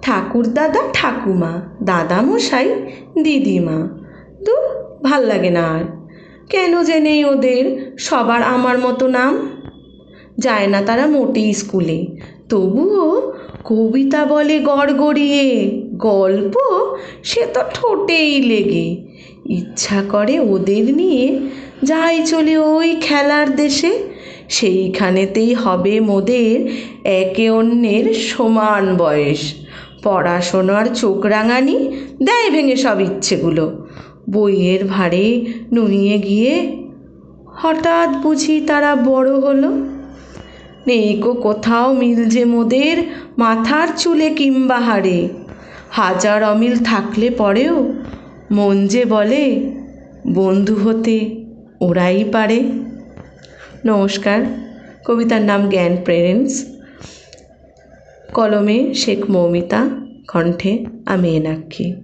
ঠাকুরদাদা ঠাকুমা, দাদামশাই দিদিমা। দূর, ভাল লাগে না আর। কেন যে নেই ওদের সবার আমার মতো নাম। যায় না তারা মোটেই স্কুলে, তবুও কবিতা বলে গড়গড়িয়ে, গল্প সে তো ঠোঁটেই লেগে। ইচ্ছা করে ওদের নিয়ে যাই চলে ওই খেলার দেশে, সেইখানেতেই হবে মোদের একে অন্যের সমান বয়স। পড়াশোনার চোখ রাঙানি দেয় ভেঙে সব ইচ্ছেগুলো। বইয়ের ভারে নুয়ে গিয়ে হঠাৎ বুঝি তারা বড় হলো। নেই কো কোথাও মিল যে মোদের মাথার চুলে কিংবা হাড়ে। হাজার অমিল থাকলে পরেও মন যে বলে বন্ধু হতে ওরাই পারে। নমস্কার। কবিতার নাম জ্ঞান প্রেরেন্স, কলমে শেখ মৌমিতা, কণ্ঠে আমি এনাক্ষী।